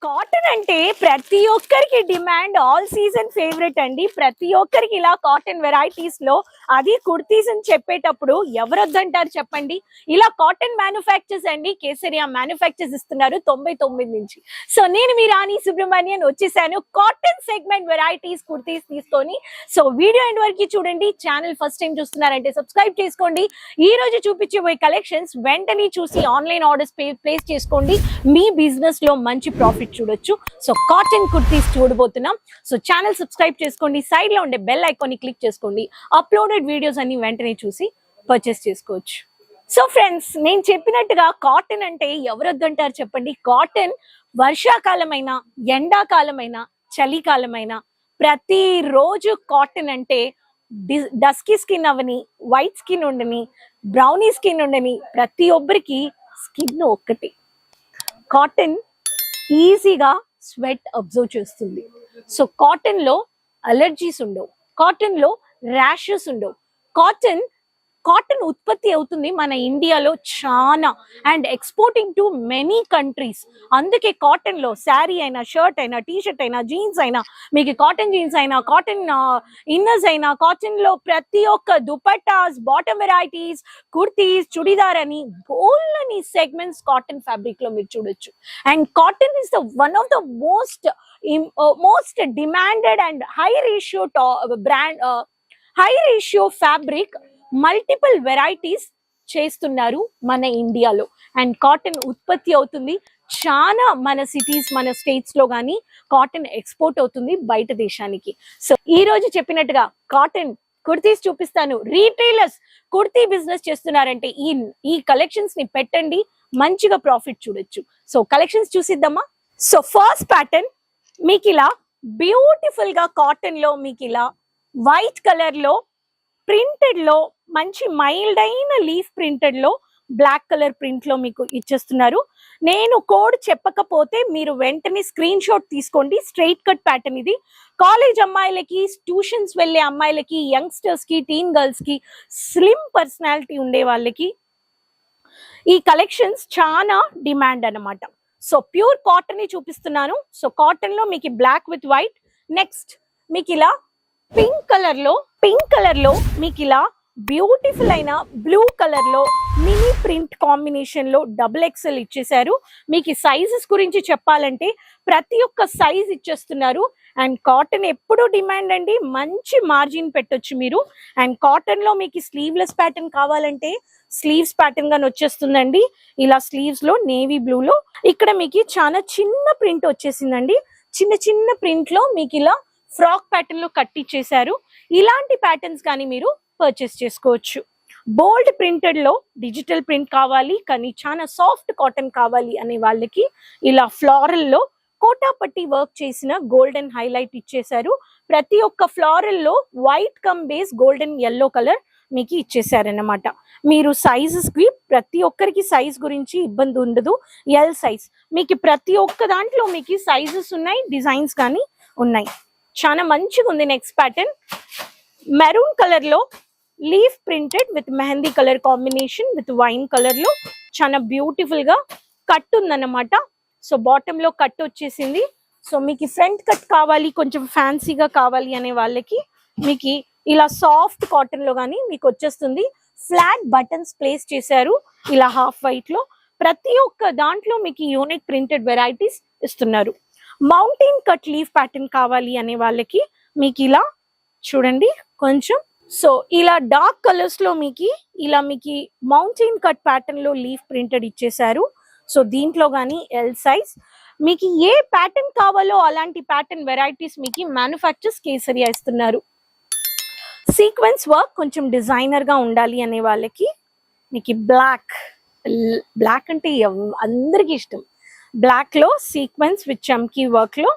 Cotton అంటే ప్రతి ఒక్కరికి డిమాండ్, ఆల్ సీజన్ ఫేవరెట్ అండి. ప్రతి ఒక్కరికి ఇలా కాటన్ వెరైటీస్ లో, అది కుర్తీస్ అని చెప్పేటప్పుడు ఎవరు వద్దంటారు చెప్పండి. ఇలా కాటన్ మ్యానుఫ్యాక్చర్స్ అండి, కేసరియా మ్యానుఫ్యాక్చర్స్ ఇస్తున్నారు 99 నుంచి. సో నేను మీ రాణి సుబ్రహ్మణ్యన్ వచ్చేసాను కాటన్ సెగ్మెంట్ వెరైటీస్ కుర్తీస్ తీసుకొని. సో వీడియో ఎండ్ వరకు చూడండి. ఛానల్ ఫస్ట్ టైం చూస్తున్నారంటే సబ్స్క్రైబ్ చేసుకోండి. ఈ రోజు చూపించబోయే కలెక్షన్స్ వెంటనే చూసి ఆన్లైన్ ఆర్డర్స్ ప్లేస్ చేసుకోండి. మీ బిజినెస్ లో మంచి ప్రాఫిట్ చూడొచ్చు. సో కాటన్ కుర్తీస్ చూడబోతున్నాం. సో ఛానల్ సబ్స్క్రైబ్ చేసుకోండి, సైడ్ లో ఉండే బెల్ ఐకాన్ ని క్లిక్ చేసుకోండి. అప్లోడెడ్ వీడియోస్ అన్ని వెంటనే చూసి పర్చేస్ చేసుకోవచ్చు. సో ఫ్రెండ్స్, నేను చెప్పినట్టుగా కాటన్ అంటే ఎవరు వద్దంటారు చెప్పండి. కాటన్ వర్షాకాలమైనా, ఎండాకాలమైనా, చలికాలమైనా ప్రతి రోజు కాటన్ అంటే డస్కీ స్కిన్ అవని, వైట్ స్కిన్ ఉండని, బ్రౌనీ స్కిన్ ఉండని, ప్రతి ఒక్కరికి స్కిన్ ఒక్కటి. కాటన్ ఈజీగా స్వెట్ అబ్జర్వ్ చేస్తుంది. సో కాటన్ లో అలర్జీస్ ఉండవు, కాటన్ లో ర్యాషెస్ ఉండవు. కాటన్ ఉత్పత్తి అవుతుంది మన ఇండియాలో చాలా, and exporting to many countries. అందుకే కాటన్ లో శారీ అయినా, షర్ట్ అయినా, టీ షర్ట్ అయినా, జీన్స్ అయినా, మీకు కాటన్ జీన్స్ అయినా, కాటన్ ఇన్నర్స్ అయినా, కాటన్ లో ప్రతి ఒక్క దుపట్టాస్, బాటమ్ వెరైటీస్, కుర్తీస్, చుడిదార్ అని బోల్ని సెగ్మెంట్స్ కాటన్ ఫ్యాబ్రిక్ లో మీరు చూడొచ్చు. And cotton is the one of the most demanded and high ratio fabric. Multiple varieties చేస్తున్నారు మన ఇండియాలో. అండ్ కాటన్ ఉత్పత్తి అవుతుంది చాలా మన సిటీస్, మన స్టేట్స్ లో గానీ కాటన్ ఎక్స్పోర్ట్ అవుతుంది బయట దేశానికి. సో ఈ రోజు చెప్పినట్టుగా కాటన్ కుర్తీస్ చూపిస్తాను. రీటైలర్స్ కుర్తీ బిజినెస్ చేస్తున్నారంటే ఈ కలెక్షన్స్ ని పెట్టండి, మంచిగా ప్రాఫిట్ చూడొచ్చు. సో కలెక్షన్స్ చూసిద్దామా. సో ఫస్ట్ ప్యాటర్న్ మీకు ఇలా బ్యూటిఫుల్ గా కాటన్ లో, మీకు ఇలా వైట్ కలర్ లో ప్రింటెడ్ లో, మంచి మైల్డ్ అయిన లీఫ్ ప్రింటెడ్ లో, బ్లాక్ కలర్ ప్రింట్ లో మీకు ఇచ్చేస్తున్నారు. నేను కోడ్ చెప్పకపోతే మీరు వెంటనే స్క్రీన్ షాట్ తీసుకోండి. స్ట్రైట్ కట్ ప్యాటర్న్ ఇది. కాలేజ్ అమ్మాయిలకి, ట్యూషన్స్ వెళ్ళే అమ్మాయిలకి, యంగ్స్టర్స్ కి, టీన్ గర్ల్స్ కి, స్లిమ్ పర్సనాలిటీ ఉండే వాళ్ళకి ఈ కలెక్షన్స్ చాలా డిమాండ్ అన్నమాట. సో ప్యూర్ కాటన్ ని చూపిస్తున్నాను. సో కాటన్ లో మీకు బ్లాక్ విత్ వైట్, నెక్స్ట్ మీకు ఇలా పింక్ కలర్ లో మీకు ఇలా బ్యూటిఫుల్ అయిన బ్లూ కలర్ లో మినీ ప్రింట్ కాంబినేషన్ లో డబుల్ ఎక్సెల్ ఇచ్చేసారు. మీకు సైజెస్ గురించి చెప్పాలంటే ప్రతి ఒక్క సైజ్ ఇచ్చేస్తున్నారు. అండ్ కాటన్ ఎప్పుడు డిమాండ్ అండి, మంచి మార్జిన్ పెట్టొచ్చు మీరు. అండ్ కాటన్ లో మీకు స్లీవ్లెస్ ప్యాటర్న్ కావాలంటే స్లీవ్స్ ప్యాటర్న్ గాని వచ్చేస్తుందండి. ఇలా స్లీవ్స్ లో నేవీ బ్లూ లో ఇక్కడ మీకు చాలా చిన్న ప్రింట్ వచ్చేసిందండి. చిన్న ప్రింట్ లో మీకు ఇలా ఫ్రాక్ ప్యాటర్న్ లో కట్టిచ్చేసారు. ఇలాంటి ప్యాటర్న్స్ కానీ మీరు పర్చేస్ చేసుకోవచ్చు. బోల్డ్ ప్రింటెడ్ లో డిజిటల్ ప్రింట్ కావాలి కానీ చాలా సాఫ్ట్ కాటన్ కావాలి అనే వాళ్ళకి ఇలా ఫ్లోరల్ లో కోటాపట్టి వర్క్ చేసిన గోల్డెన్ హైలైట్ ఇచ్చేసారు. ప్రతి ఒక్క ఫ్లోరల్ లో white come base golden yellow colour మీకు ఇచ్చేసారన్నమాట. మీరు సైజెస్ కి ప్రతి ఒక్కరికి సైజ్ గురించి ఇబ్బంది ఉండదు. ఎల్ సైజ్ మీకు ప్రతి ఒక్క దాంట్లో మీకు సైజెస్ ఉన్నాయి, డిజైన్స్ కానీ ఉన్నాయి. చాలా మంచిగా ఉంది. నెక్స్ట్ ప్యాటర్న్ మెరూన్ కలర్ లో leaf printed with mehndi colour combination with wine colour లో చాలా బ్యూటిఫుల్ గా కట్ ఉందన్నమాట. సో బాటమ్ లో కట్ వచ్చేసింది. సో మీకు ఫ్రంట్ కట్ కావాలి, కొంచెం ఫ్యాన్సీగా కావాలి అనే వాళ్ళకి మీకు ఇలా సాఫ్ట్ కాటన్ లో గానీ మీకు వచ్చేస్తుంది. ఫ్లాట్ బటన్స్ ప్లేస్ చేశారు ఇలా హాఫ్ వైట్ లో. ప్రతి ఒక్క దాంట్లో మీకు యూనిక్ ప్రింటెడ్ వెరైటీస్ ఇస్తున్నారు. మౌంటైన్ కట్ లీఫ్ ప్యాటర్న్ కావాలి అనే వాళ్ళకి మీకు ఇలా చూడండి కొంచెం. సో ఇలా డార్క్ కలర్స్ లో మీకు ఇలా మీకు మౌంటైన్ కట్ ప్యాటర్న్ లో లీఫ్ ప్రింటెడ్ ఇచ్చేసారు. సో దీంట్లో కానీ ఎల్ సైజ్ మీకు ఏ ప్యాటర్న్ కావాలో అలాంటి ప్యాటర్న్ వెరైటీస్ మీకు మ్యానుఫ్యాక్చర్స్ కేసరియా ఇస్తున్నారు. సీక్వెన్స్ వర్క్ కొంచెం డిజైనర్ గా ఉండాలి అనే వాళ్ళకి మీకు బ్లాక్ అంటే అందరికి ఇష్టం. బ్లాక్ లో సీక్వెన్స్ విత్ చమ్కీ వర్క్ లో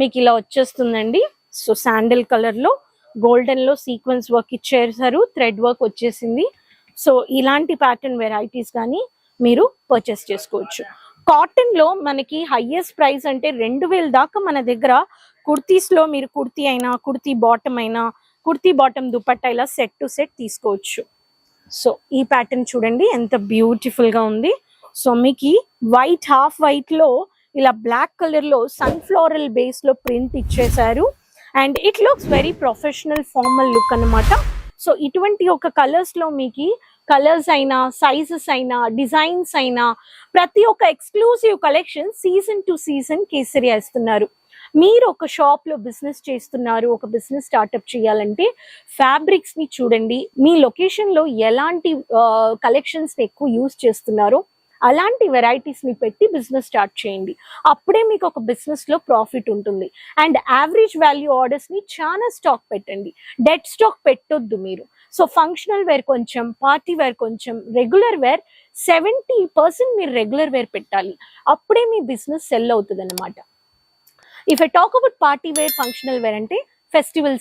మీకు ఇలా వచ్చేస్తుందండి. సో శాండిల్ కలర్ లో గోల్డెన్ లో సీక్వెన్స్ వర్క్ ఇచ్చేసారు, థ్రెడ్ వర్క్ వచ్చేసింది. సో ఇలాంటి ప్యాటర్న్ వెరైటీస్ కానీ మీరు పర్చేస్ చేసుకోవచ్చు. కాటన్ లో మనకి హైయెస్ట్ ప్రైస్ అంటే 2000 దాకా మన దగ్గర కుర్తీస్ లో మీరు కుర్తీ అయినా, కుర్తీ బాటమ్ దుపట్టా ఇలా సెట్ టు సెట్ తీసుకోవచ్చు. సో ఈ ప్యాటర్న్ చూడండి ఎంత బ్యూటిఫుల్ గా ఉంది. సో మీకు వైట్ హాఫ్ వైట్ లో ఇలా బ్లాక్ కలర్ లో సన్ఫ్లోరల్ బేస్ లో ప్రింట్ ఇచ్చేసారు and it looks very professional formal look అన్నమాట. సో ఇటువంటి ఒక కలర్స్ లో మీకు కలర్స్ అయినా సైజెస్ అయినా డిజైన్స్ అయినా ప్రతి ఒక్క exclusive collection season to season Kesariya ఇస్తున్నారు. మీరు ఒక షాప్ లో బిజినెస్ చేస్తున్నారు, ఒక బిజినెస్ స్టార్ట్అప్ చేయాలంటే ఫ్యాబ్రిక్స్ ని చూడండి, మీ లొకేషన్ లో ఎలాంటి కలెక్షన్స్ ఎక్కువ యూజ్ చేస్తున్నారో అలాంటి వెరైటీస్ ని పెట్టి బిజినెస్ స్టార్ట్ చేయండి. అప్పుడే మీకు ఒక బిజినెస్ లో ప్రాఫిట్ ఉంటుంది. అండ్ యావరేజ్ వాల్యూ ఆర్డర్స్ ని చాలా స్టాక్ పెట్టండి, డెడ్ స్టాక్ పెట్టొద్దు మీరు. సో ఫంక్షనల్ వేర్ కొంచెం, పార్టీ వేర్ కొంచెం, రెగ్యులర్ వేర్ 70% మీరు రెగ్యులర్ వేర్ పెట్టాలి. అప్పుడే మీ బిజినెస్ సెల్ అవుతుంది అన్నమాట. If I talk about party wear, functional wear అంటే ఫెస్టివల్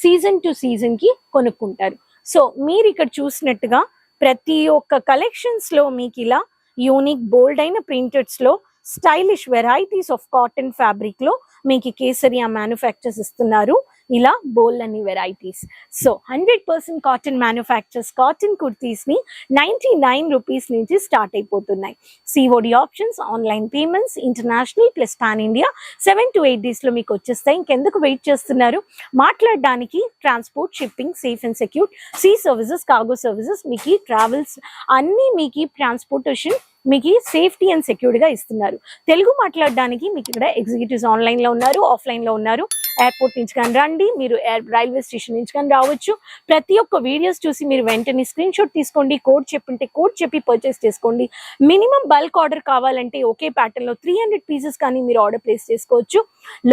సీజన్ టు సీజన్ కి కొనుక్కుంటారు. సో మీరు ఇక్కడ చూసినట్టుగా ప్రతి ఒక్క కలెక్షన్స్ లో మీకు ఇలా యూనిక్ బోల్డ్ అయిన ప్రింటెడ్స్ లో stylish varieties of cotton fabric లో మీకు కేసరియా మ్యానుఫ్యాక్చర్స్ ఇస్తున్నారు. ఇలా బోల్డ్ అన్ని varieties. So 100% cotton manufactures cotton kurtis ని 99 రూపీస్ నుంచి స్టార్ట్ అయిపోతున్నాయి. COD options, online payments, international plus pan India 7 to 8 days లో మీకు వచ్చేస్తాయి. ఇంకెందుకు వెయిట్ చేస్తున్నారు? మాట్లాడడానికి transport, shipping, safe and secure, sea services, cargo services, మీకు ట్రావెల్స్ అన్ని మీకు ట్రాన్స్పోర్టేషన్ మీకు సేఫ్టీ అండ్ సెక్యూర్డ్ గా ఇస్తున్నారు. తెలుగు మాట్లాడడానికి మీకు ఇక్కడ ఎగ్జిక్యూటివ్స్ ఆన్లైన్ లో ఉన్నారు, ఆఫ్లైన్ లో ఉన్నారు. ఎయిర్పోర్ట్ నుంచి కానీ రండి, మీరు రైల్వే స్టేషన్ నుంచి కానీ రావచ్చు. ప్రతి ఒక్క వీడియోస్ చూసి మీరు వెంటనే స్క్రీన్ షాట్ తీసుకోండి, కోడ్ చెప్పింటే కోడ్ చెప్పి పర్చేస్ చేసుకోండి. మినిమం బల్క్ ఆర్డర్ కావాలంటే ఒకే ప్యాటర్న్ లో 300 పీసెస్ కానీ మీరు ఆర్డర్ ప్లేస్ చేసుకోవచ్చు.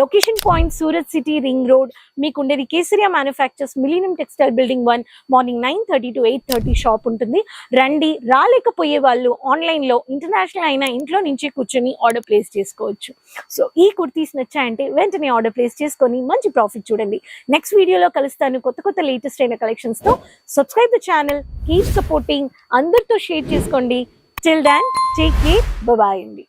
Location point Surat city, ring road. మీకు ఉండేది Kesariya manufactures, millennium textile building 1, morning 9:30 to 8:30 shop ఉంటుంది. రండి. రాలేకపోయే వాళ్ళు ఆన్లైన్ లో, ఇంటర్నేషనల్ అయినా ఇంట్లో నుంచి కూర్చొని ఆర్డర్ ప్లేస్ చేసుకోవచ్చు. సో ఈ కుర్తీస్ నచ్చాయంటే వెంటనే ఆర్డర్ ప్లేస్ చేసుకొని మంచి ప్రాఫిట్ చూడండి. నెక్స్ట్ వీడియోలో కలుస్తాను కొత్త లేటెస్ట్ అయిన కలెక్షన్స్ తో. Subscribe the channel, keep supporting, అందరితో షేర్ చేసుకోండి. Till then take care, bye bye అండి.